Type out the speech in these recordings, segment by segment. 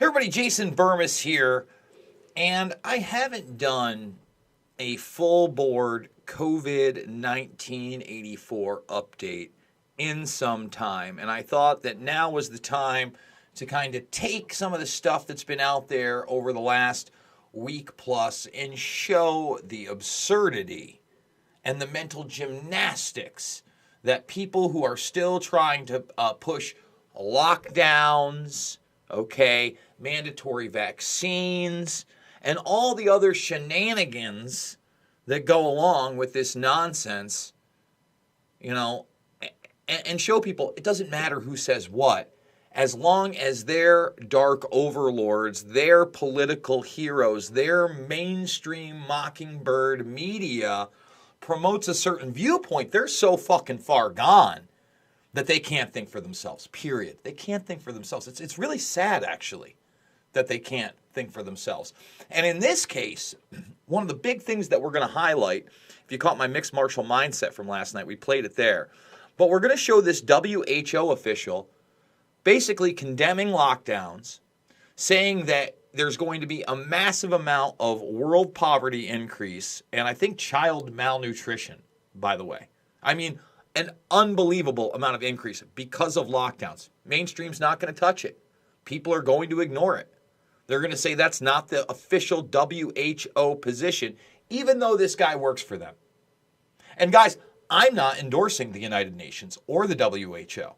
Everybody, Jason Burmis here, and I haven't done a full board COVID 1984 update in some time, and I thought that now was the time to kind of take some of the stuff that's been out there over the last week plus and show the absurdity and the mental gymnastics that people who are still trying to push lockdowns, okay, mandatory vaccines, and all the other shenanigans that go along with this nonsense, and show people it doesn't matter who says what, as long as their dark overlords, their political heroes, their mainstream mockingbird media promotes a certain viewpoint, they're so fucking far gone that they can't think for themselves, period. They can't think for themselves. It's really sad, actually, that they can't think for themselves. And in this case, one of the big things that we're going to highlight, if you caught my mixed martial mindset from last night, we played it there. But we're going to show this WHO official basically condemning lockdowns, saying that there's going to be a massive amount of world poverty increase, and I think child malnutrition, by the way. I mean, an unbelievable amount of increase because of lockdowns. Mainstream's not going to touch it. People are going to ignore it. They're going to say that's not the official WHO position, even though this guy works for them. And guys, I'm not endorsing the United Nations or the WHO.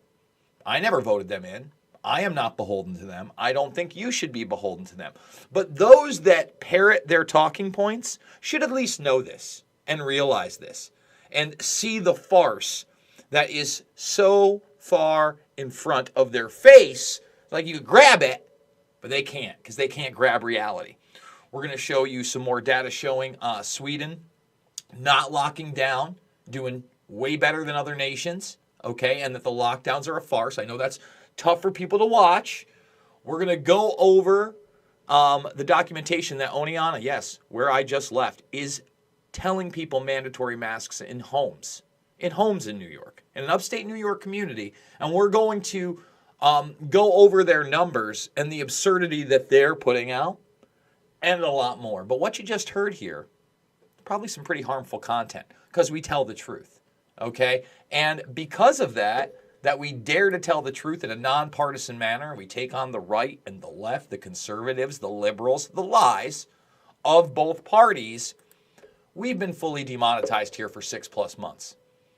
I never voted them in. I am not beholden to them. I don't think you should be beholden to them. But those that parrot their talking points should at least know this and realize this and see the farce that is so far in front of their face. Like you could grab it, but they can't because they can't grab reality. We're going to show you some more data showing Sweden not locking down, doing way better than other nations, okay, and that the lockdowns are a farce. I know that's tough for people to watch. We're going to go over the documentation that Oneana, yes, where I just left, is telling people mandatory masks in homes in New York, in an upstate New York community. And we're going to go over their numbers and the absurdity that they're putting out and a lot more. But what you just heard here, probably some pretty harmful content because we tell the truth, okay? And because of that we dare to tell the truth in a nonpartisan manner. We take on the right and the left, the conservatives, the liberals, the lies of both parties. We've been fully demonetized here for 6+ months,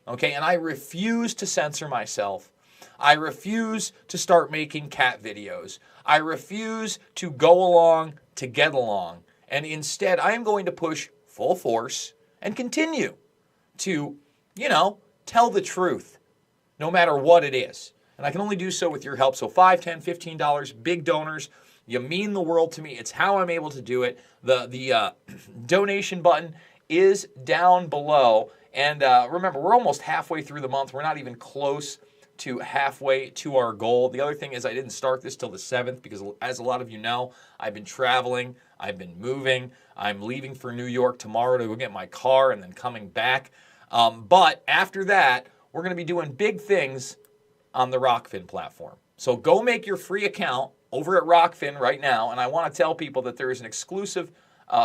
okay? And I refuse to censor myself. I refuse to start making cat videos. I refuse to go along to get along. And instead, I am going to push full force and continue to, tell the truth, no matter what it is. And I can only do so with your help. So $5, $10, $15, big donors. You mean the world to me. It's how I'm able to do it. The donation button is down below. And remember, we're almost halfway through the month. We're not even close to halfway to our goal. The other thing is I didn't start this till the 7th because, as a lot of you know, I've been traveling. I've been moving. I'm leaving for New York tomorrow to go get my car and then coming back. But after that, we're going to be doing big things on the Rockfin platform. So go make your free account over at Rockfin right now. And I want to tell people that there is an exclusive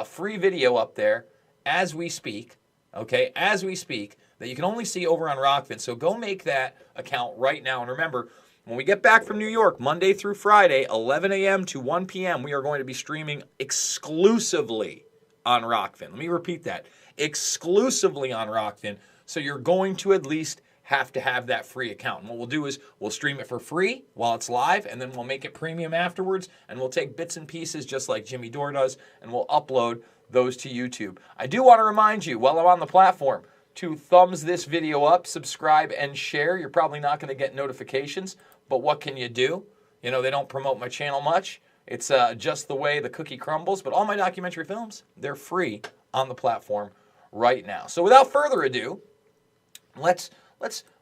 free video up there as we speak, okay, as we speak, that you can only see over on Rockfin. So go make that account right now. And remember, when we get back from New York, Monday through Friday, 11 a.m. to 1 p.m., we are going to be streaming exclusively on Rockfin. Let me repeat that. Exclusively on Rockfin. So you're going to at least have to have that free account. And what we'll do is we'll stream it for free while it's live, and then we'll make it premium afterwards, and we'll take bits and pieces just like Jimmy Dore does, and we'll upload those to YouTube. I do want to remind you, while I'm on the platform, to thumbs this video up, subscribe, and share. You're probably not going to get notifications, but what can you do? They don't promote my channel much. It's just the way the cookie crumbles, but all my documentary films, they're free on the platform right now. So without further ado, let's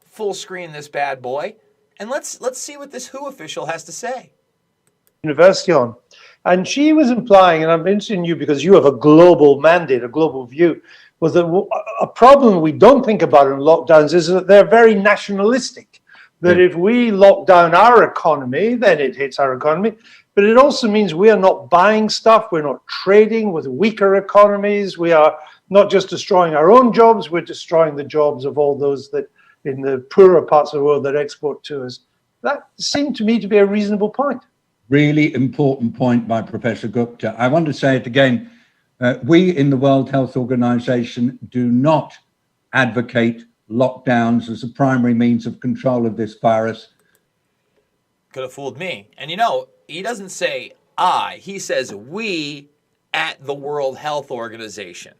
full screen this bad boy, and let's see what this WHO official has to say. University on, and she was implying, and I'm interested in you because you have a global mandate, a global view, was that a problem we don't think about in lockdowns is that they're very nationalistic. that if we lock down our economy, then it hits our economy. But it also means we are not buying stuff. We're not trading with weaker economies. We are not just destroying our own jobs, we're destroying the jobs of all those that in the poorer parts of the world that export to us. That seemed to me to be a reasonable point. Really important point by Professor Gupta. I want to say it again. We in the World Health Organization do not advocate lockdowns as a primary means of control of this virus. Could have fooled me. And you know, he doesn't say I, he says we at the World Health Organization.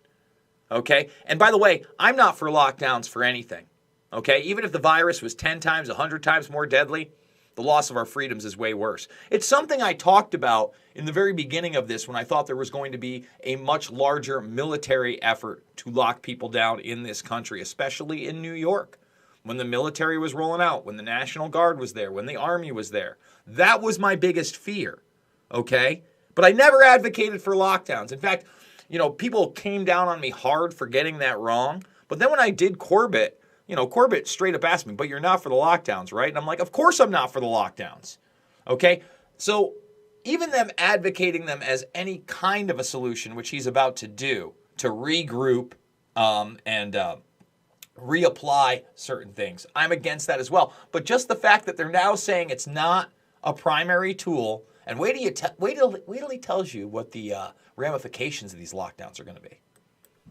Okay? And by the way, I'm not for lockdowns for anything. Okay? Even if the virus was 10 times, 100 times more deadly, the loss of our freedoms is way worse. It's something I talked about in the very beginning of this when I thought there was going to be a much larger military effort to lock people down in this country, especially in New York. When the military was rolling out, when the National Guard was there, when the Army was there. That was my biggest fear, okay? But I never advocated for lockdowns. In fact, you know, people came down on me hard for getting that wrong. But then when I did Corbett, you know, Corbett straight up asked me, but you're not for the lockdowns, right? And I'm like, of course I'm not for the lockdowns, okay? So even them advocating them as any kind of a solution, which he's about to do, to regroup and reapply certain things, I'm against that as well. But just the fact that they're now saying it's not a primary tool, and wait till he tells you what the ramifications of these lockdowns are going to be.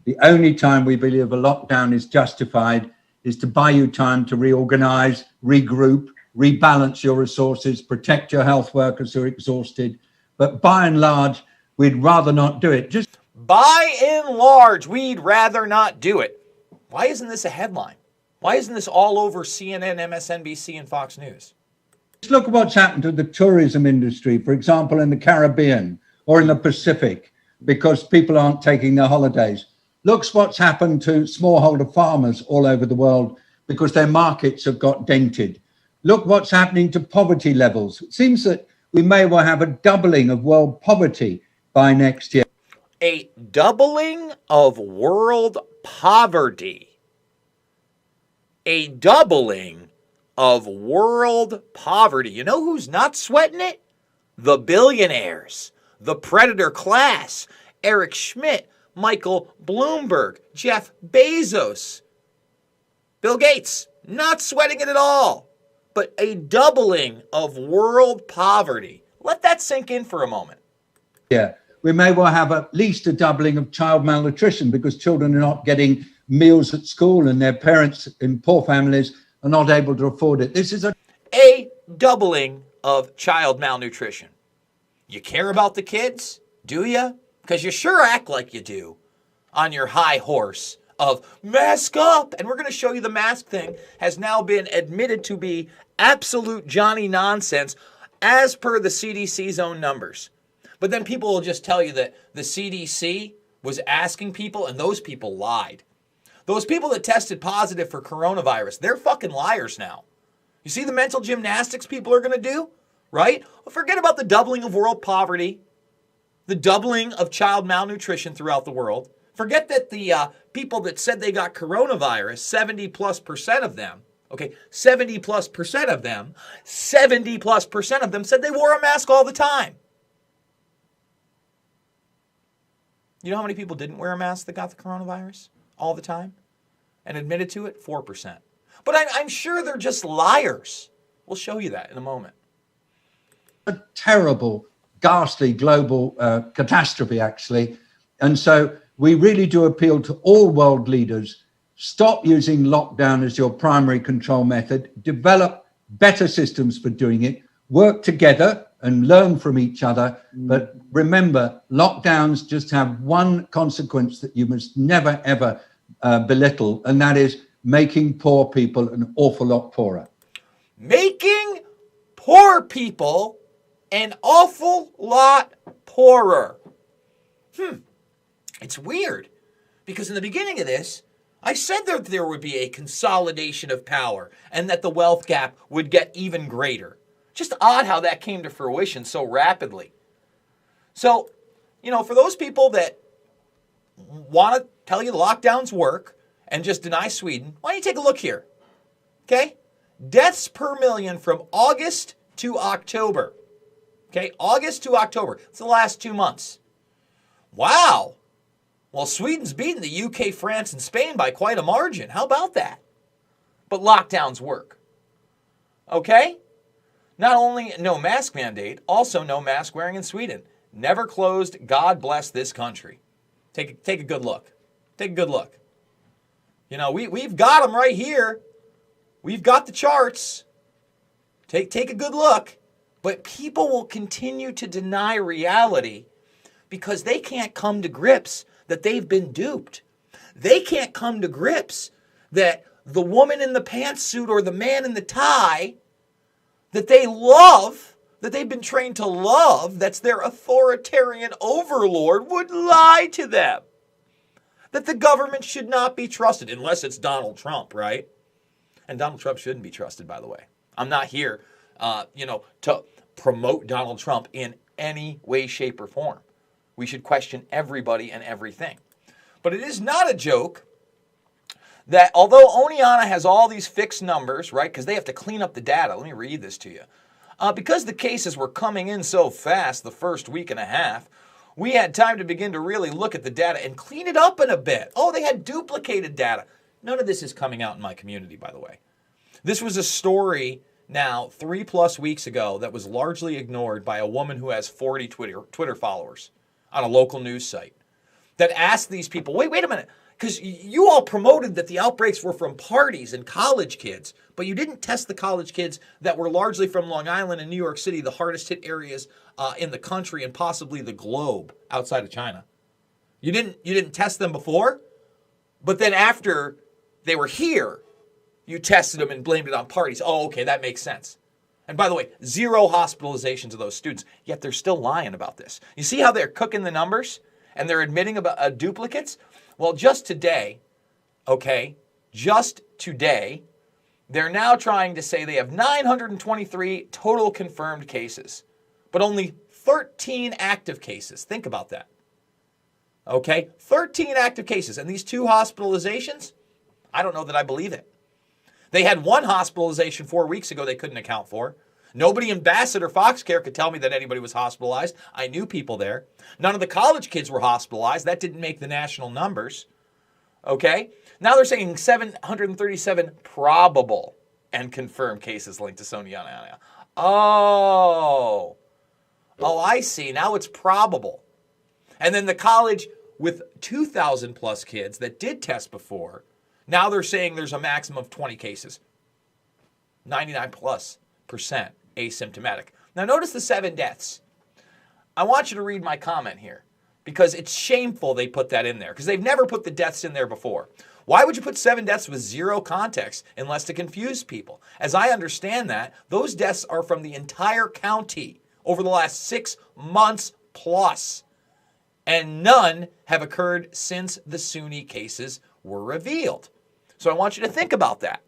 The only time we believe a lockdown is justified is to buy you time to reorganize, regroup, rebalance your resources, protect your health workers who are exhausted. But by and large, we'd rather not do it. Just by and large, we'd rather not do it. Why isn't this a headline? Why isn't this all over CNN, MSNBC, and Fox News? Just look at what's happened to the tourism industry, for example, in the Caribbean or in the Pacific, because people aren't taking their holidays. Look what's happened to smallholder farmers all over the world because their markets have got dented. Look what's happening to poverty levels. It seems that we may well have a doubling of world poverty by next year. A doubling of world poverty. A doubling of world poverty. You know who's not sweating it? The billionaires, the predator class, Eric Schmidt, Michael Bloomberg, Jeff Bezos, Bill Gates, not sweating it at all. But a doubling of world poverty. Let that sink in for a moment. Yeah, we may well have at least a doubling of child malnutrition because children are not getting meals at school and their parents in poor families are not able to afford it. This is a doubling of child malnutrition. You care about the kids? Do you? Because you sure act like you do on your high horse of mask up. And we're going to show you the mask thing has now been admitted to be absolute Johnny nonsense as per the CDC's own numbers. But then people will just tell you that the CDC was asking people and those people lied. Those people that tested positive for coronavirus, they're fucking liars now. You see the mental gymnastics people are going to do, right? Well, forget about the doubling of world poverty, the doubling of child malnutrition throughout the world. Forget that the people that said they got coronavirus, 70+% of them, okay, 70+% of them, 70+% of them said they wore a mask all the time. You know how many people didn't wear a mask that got the coronavirus all the time and admitted to it? 4%. But I'm sure they're just liars. We'll show you that in a moment. A terrible, ghastly global catastrophe, actually. And so we really do appeal to all world leaders. Stop using lockdown as your primary control method. Develop better systems for doing it. Work together and learn from each other. But remember, lockdowns just have one consequence that you must never, ever belittle, and that is making poor people an awful lot poorer. Making poor people an awful lot poorer. It's weird, because in the beginning of this, I said that there would be a consolidation of power and that the wealth gap would get even greater. Just odd how that came to fruition so rapidly. So, you know, for those people that want to tell you the lockdowns work and just deny Sweden, why don't you take a look here? Okay? Deaths per million from August to October. Okay, August to October. It's the last 2 months. Wow. Well, Sweden's beaten the UK, France, and Spain by quite a margin. How about that? But lockdowns work. Okay? Not only no mask mandate, also no mask wearing in Sweden. Never closed. God bless this country. Take a good look. Take a good look. You know, we've got them right here. We've got the charts. Take a good look. But people will continue to deny reality because they can't come to grips that they've been duped. They can't come to grips that the woman in the pantsuit or the man in the tie that they love, that they've been trained to love, that's their authoritarian overlord, would lie to them. That the government should not be trusted, unless it's Donald Trump, right? And Donald Trump shouldn't be trusted, by the way. I'm not here, to promote Donald Trump in any way, shape, or form. We should question everybody and everything. But it is not a joke that although Oneana has all these fixed numbers, right, because they have to clean up the data. Let me read this to you. Because the cases were coming in so fast the first week and a half, we had time to begin to really look at the data and clean it up in a bit. Oh, they had duplicated data. None of this is coming out in my community, by the way. This was a story now 3+ weeks ago that was largely ignored by a woman who has 40 Twitter followers on a local news site that asked these people, wait a minute, because you all promoted that the outbreaks were from parties and college kids, but you didn't test the college kids that were largely from Long Island and New York City, the hardest hit areas in the country and possibly the globe outside of China. You didn't test them before, but then after they were here, you tested them and blamed it on parties. Oh, okay, that makes sense. And by the way, 0 hospitalizations of those students, yet they're still lying about this. You see how they're cooking the numbers and they're admitting about duplicates? Well, just today, they're now trying to say they have 923 total confirmed cases, but only 13 active cases. Think about that. Okay, 13 active cases. And these 2 hospitalizations, I don't know that I believe it. They had 1 hospitalization 4 weeks ago they couldn't account for. Nobody in Bassett or Foxcare could tell me that anybody was hospitalized. I knew people there. None of the college kids were hospitalized. That didn't make the national numbers. Okay? Now they're saying 737 probable and confirmed cases linked to Sonia. Oh, I see. Now it's probable. And then the college with 2,000 plus kids that did test before, now they're saying there's a maximum of 20 cases. 99+% asymptomatic. Now notice the 7 deaths. I want you to read my comment here because it's shameful they put that in there because they've never put the deaths in there before. Why would you put 7 deaths with 0 context unless to confuse people? As I understand that, those deaths are from the entire county over the last 6 months plus. And none have occurred since the SUNY cases were revealed. So I want you to think about that.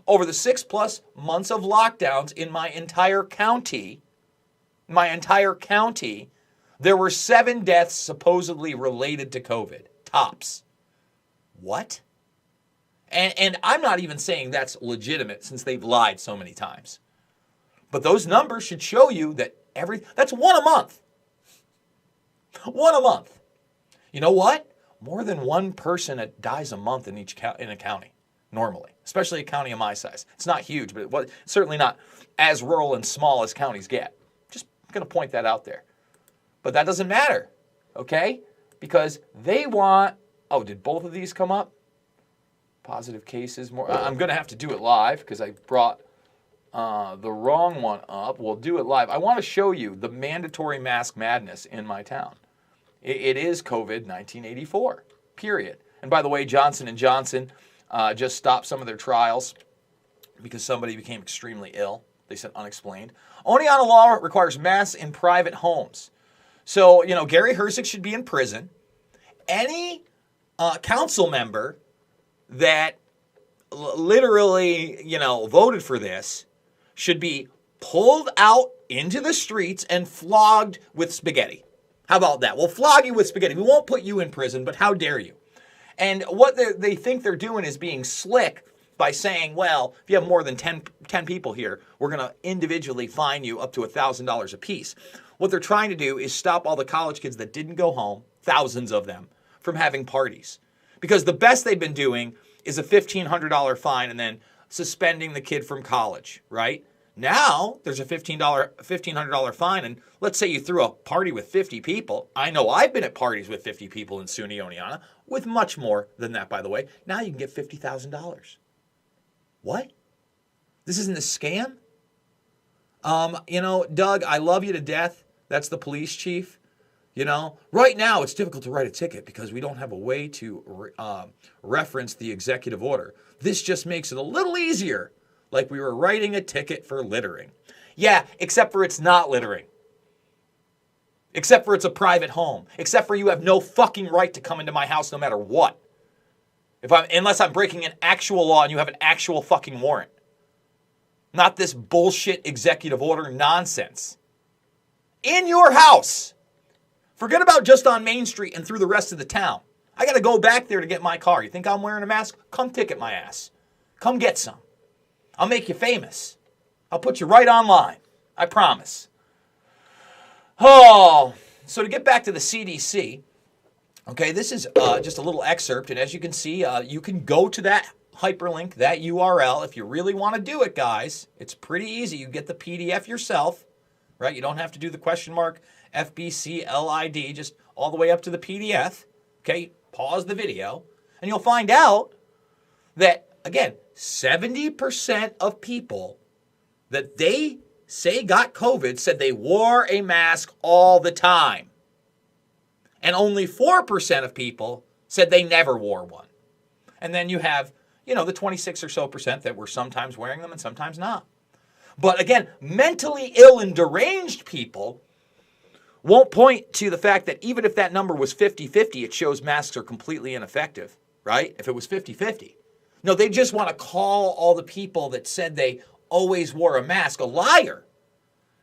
Over the 6+ months of lockdowns in my entire county, there were 7 deaths supposedly related to COVID. Tops. What? And I'm not even saying that's legitimate since they've lied so many times. But those numbers should show you that that's 1 a month. 1 a month. You know what? More than 1 person dies a month in a county, normally, especially a county of my size. It's not huge, but it's certainly not as rural and small as counties get. Just going to point that out there. But that doesn't matter, okay? Because they want, did both of these come up? Positive cases, more. I'm going to have to do it live because I brought the wrong one up. We'll do it live. I want to show you the mandatory mask madness in my town. It is COVID 1984, period. And by the way, Johnson & Johnson just stopped some of their trials because somebody became extremely ill. They said unexplained. Oneana law requires masks in private homes. So, Gary Hersig should be in prison. Any council member that literally, voted for this should be pulled out into the streets and flogged with spaghetti. How about that? We'll flog you with spaghetti. We won't put you in prison, but how dare you? And what they think they're doing is being slick by saying, well, if you have more than 10 people here, we're going to individually fine you up to $1,000 a piece. What they're trying to do is stop all the college kids that didn't go home, thousands of them, from having parties. Because the best they've been doing is a $1,500 fine and then suspending the kid from college, right? Now, there's a $1,500 fine, and let's say you threw a party with 50 people. I know I've been at parties with 50 people in SUNY Oneonta, with much more than that, by the way. Now you can get $50,000. What? This isn't a scam? Doug, I love you to death. That's the police chief. Right now it's difficult to write a ticket because we don't have a way to reference the executive order. This just makes it a little easier, like we were writing a ticket for littering. Yeah, except for it's not littering. Except for it's a private home. Except for you have no fucking right to come into my house no matter what. Unless I'm breaking an actual law and you have an actual fucking warrant. Not this bullshit executive order nonsense. In your house. Forget about just on Main Street and through the rest of the town. I got to go back there to get my car. You think I'm wearing a mask? Come ticket my ass. Come get some. I'll make you famous. I'll put you right online. I promise. Oh, so to get back to the CDC, okay, this is just a little excerpt. And as you can see, you can go to that hyperlink, that URL, if you really want to do it, guys. It's pretty easy. You get the PDF yourself, right? You don't have to do the question mark FBCLID, just all the way up to the PDF. Okay, pause the video, and you'll find out that, again, 70% of people that they say got COVID said they wore a mask all the time. And only 4% of people said they never wore one. And then you have, the 26 or so percent that were sometimes wearing them and sometimes not. But again, mentally ill and deranged people won't point to the fact that even if that number was 50-50, it shows masks are completely ineffective, right? If it was 50-50. No, they just want to call all the people that said they always wore a mask a liar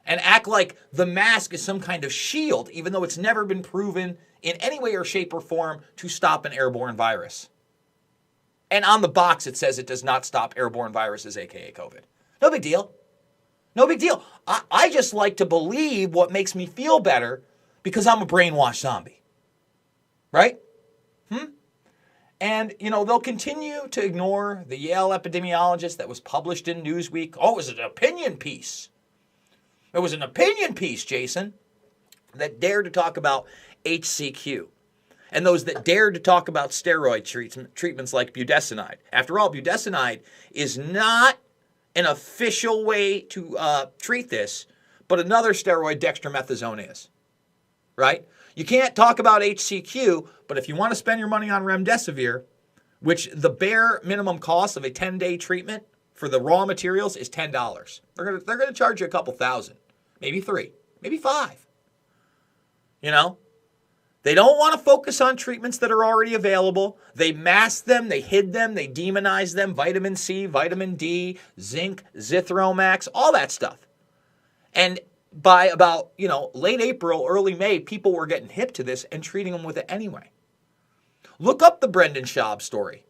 and act like the mask is some kind of shield, even though it's never been proven in any way or shape or form to stop an airborne virus. And on the box, it says it does not stop airborne viruses, aka COVID. No big deal. No big deal. I just like to believe what makes me feel better because I'm a brainwashed zombie. Right? And, they'll continue to ignore the Yale epidemiologist that was published in Newsweek. Oh, it was an opinion piece. It was an opinion piece, Jason, that dared to talk about HCQ. And those that dared to talk about steroid treatments like budesonide. After all, budesonide is not an official way to treat this, but another steroid, dextromethasone, is. Right? You can't talk about HCQ, but if you want to spend your money on remdesivir, which the bare minimum cost of a 10-day treatment for the raw materials is $10. They're going to charge you a couple thousand, maybe $3, maybe $5. They don't want to focus on treatments that are already available. They masked them, they hid them, they demonized them, vitamin C, vitamin D, zinc, zithromax, all that stuff. And by about, late April, early May, people were getting hip to this and treating them with it anyway. Look up the Brendan Schaub story,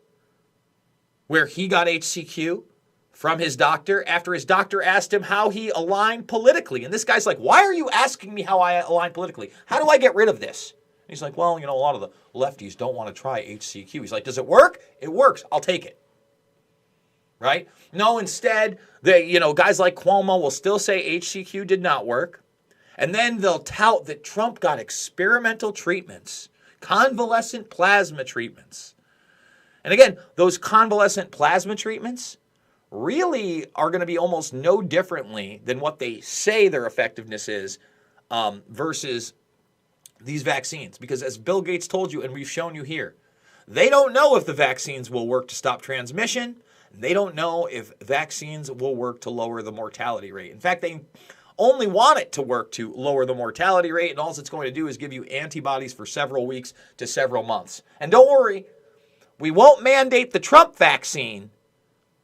where he got HCQ from his doctor after his doctor asked him how he aligned politically. And this guy's like, why are you asking me how I align politically? How do I get rid of this? He's like, well, a lot of the lefties don't want to try HCQ. He's like, does it work? It works. I'll take it. Right? No, instead, guys like Cuomo will still say HCQ did not work. And then they'll tout that Trump got experimental treatments, convalescent plasma treatments. And again, those convalescent plasma treatments really are going to be almost no differently than what they say their effectiveness is versus these vaccines. Because as Bill Gates told you, and we've shown you here, they don't know if the vaccines will work to stop transmission. They don't know if vaccines will work to lower the mortality rate. In fact, they only want it to work to lower the mortality rate, and all it's going to do is give you antibodies for several weeks to several months. And don't worry, we won't mandate the Trump vaccine,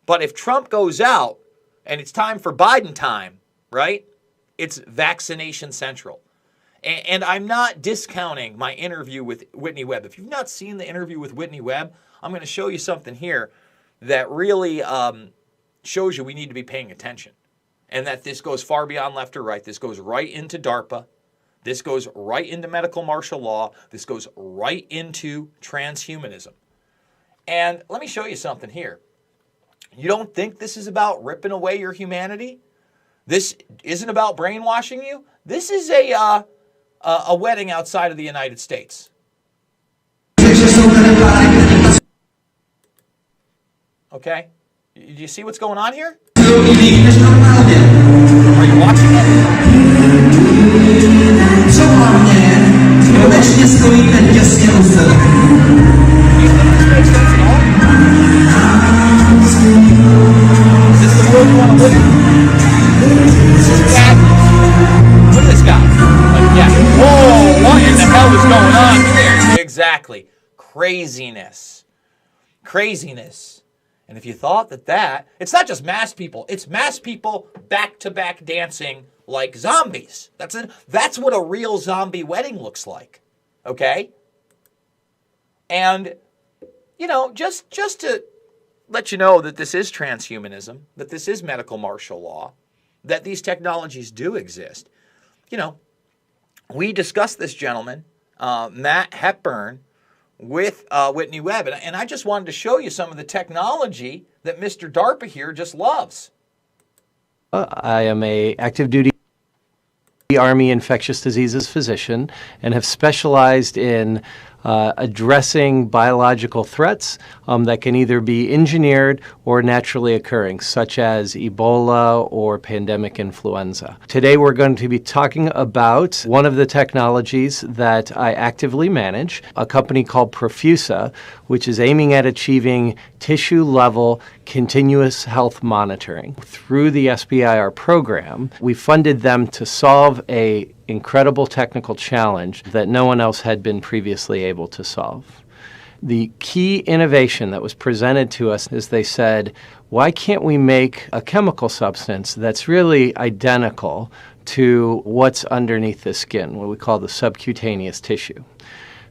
but if Trump goes out and it's time for Biden time, right, it's vaccination central. And I'm not discounting my interview with Whitney Webb. If you've not seen the interview with Whitney Webb, I'm going to show you something here that really shows you we need to be paying attention, and that this goes far beyond left or right. This goes right into DARPA. This goes right into medical martial law. This goes right into transhumanism. And let me show you something here. You don't think this is about ripping away your humanity? This isn't about brainwashing you? This is a wedding outside of the United States. Okay? Do you see what's going on here? Are you watching it? Is this the world you want to live in? Look at this guy. Yeah. Whoa, what in the hell is going on here? Exactly. Craziness. Craziness. And if you thought that, it's not just mass people, it's mass people back-to-back dancing like zombies. That's what a real zombie wedding looks like. Okay? And, just to let you know that this is transhumanism, that this is medical martial law, that these technologies do exist. We discussed this gentleman, Matt Hepburn, with Whitney Webb. And I just wanted to show you some of the technology that Mr. DARPA here just loves. I am a active duty Army infectious diseases physician and have specialized in addressing biological threats that can either be engineered or naturally occurring, such as Ebola or pandemic influenza. Today we're going to be talking about one of the technologies that I actively manage, a company called Profusa, which is aiming at achieving tissue-level continuous health monitoring. Through the SBIR program, we funded them to solve a incredible technical challenge that no one else had been previously able to solve. The key innovation that was presented to us is they said, why can't we make a chemical substance that's really identical to what's underneath the skin, what we call the subcutaneous tissue,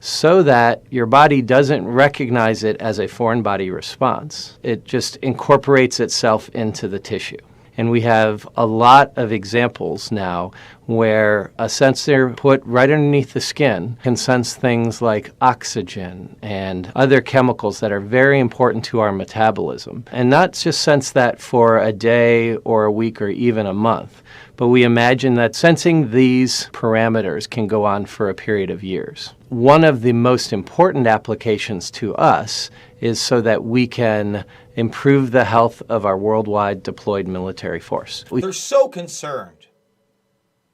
so that your body doesn't recognize it as a foreign body response. It just incorporates itself into the tissue. And we have a lot of examples now where a sensor put right underneath the skin can sense things like oxygen and other chemicals that are very important to our metabolism. And not just sense that for a day or a week or even a month, but we imagine that sensing these parameters can go on for a period of years. One of the most important applications to us is so that we can improve the health of our worldwide deployed military force. They're so concerned.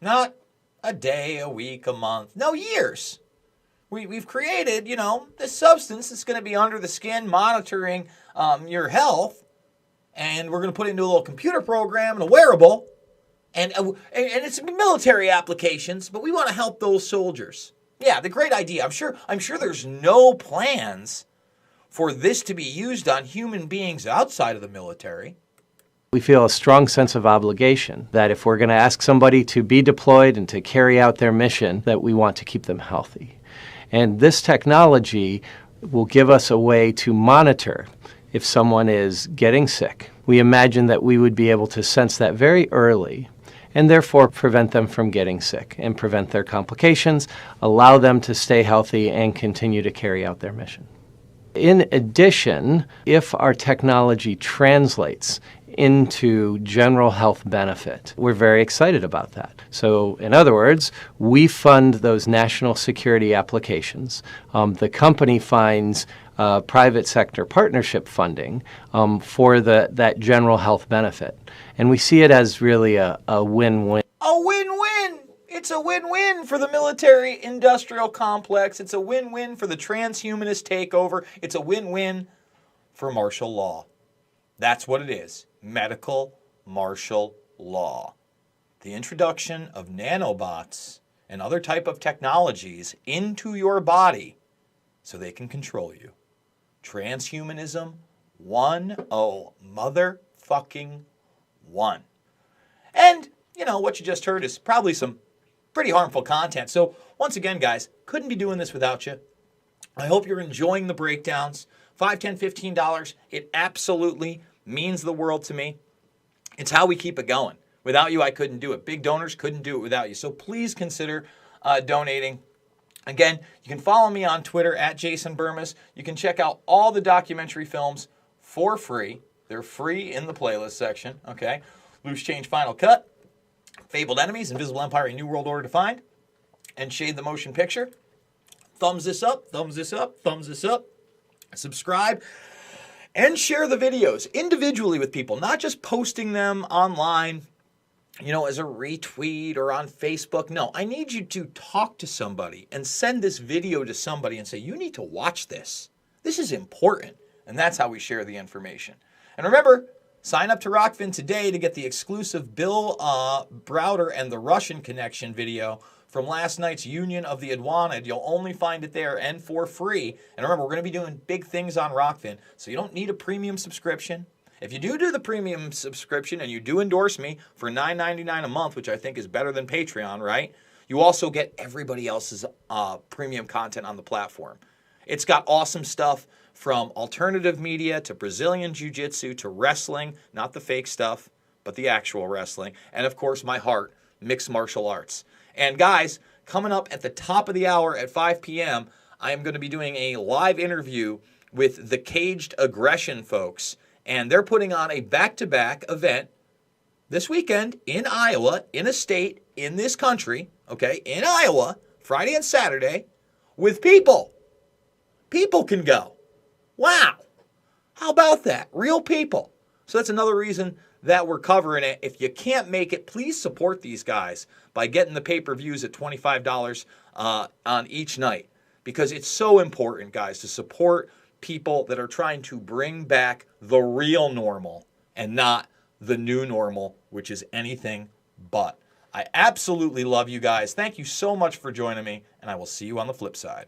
Not a day, a week, a month. No, years. We've created, this substance that's going to be under the skin monitoring your health. And we're going to put it into a little computer program and a wearable. And it's military applications, but we want to help those soldiers. Yeah, the great idea. I'm sure there's no plans for this to be used on human beings outside of the military. We feel a strong sense of obligation that if we're going to ask somebody to be deployed and to carry out their mission, that we want to keep them healthy. And this technology will give us a way to monitor if someone is getting sick. We imagine that we would be able to sense that very early and therefore prevent them from getting sick and prevent their complications, allow them to stay healthy and continue to carry out their mission. In addition, if our technology translates into general health benefit, we're very excited about that. So, in other words, we fund those national security applications. The company finds private sector partnership funding for that general health benefit. And we see it as really a win-win. A win-win! It's a win-win for the military-industrial complex. It's a win-win for the transhumanist takeover. It's a win-win for martial law. That's what it is. Medical martial law. The introduction of nanobots and other type of technologies into your body so they can control you. Transhumanism 1-0 motherfucking 1. And, what you just heard is probably some pretty harmful content. So, once again, guys, couldn't be doing this without you. I hope you're enjoying the breakdowns. $5, $10, $15. It absolutely means the world to me. It's how we keep it going. Without you, I couldn't do it. Big donors couldn't do it without you. So please consider donating. Again, you can follow me on Twitter at Jason Burmis. You can check out all the documentary films for free. They're free in the playlist section, okay? Loose Change Final Cut, Fabled Enemies, Invisible Empire, A New World Order Defined, and Shade the Motion Picture. Thumbs this up, thumbs this up, thumbs this up. Subscribe and share the videos individually with people, not just posting them online, as a retweet or on Facebook. No, I need you to talk to somebody and send this video to somebody and say, you need to watch this. This is important. And that's how we share the information. And remember, sign up to Rockfin today to get the exclusive Bill Browder and the Russian connection video from last night's Union of the Adwanid. You'll only find it there and for free. And remember, we're going to be doing big things on Rockfin, so you don't need a premium subscription. If you do the premium subscription and you do endorse me for $9.99 a month, which I think is better than Patreon, right? You also get everybody else's premium content on the platform. It's got awesome stuff from alternative media to Brazilian Jiu-Jitsu to wrestling, not the fake stuff, but the actual wrestling. And of course, my heart, mixed martial arts. And guys, coming up at the top of the hour at 5 p.m., I am going to be doing a live interview with the Caged Aggression folks. And they're putting on a back-to-back event this weekend in Iowa, in a state in this country, okay, in Iowa, Friday and Saturday, with people. People can go. Wow. How about that? Real people. So that's another reason that we're covering it. If you can't make it, please support these guys by getting the pay-per-views at $25 on each night, because it's so important, guys, to support people that are trying to bring back the real normal and not the new normal, which is anything but. I absolutely love you guys. Thank you so much for joining me, and I will see you on the flip side.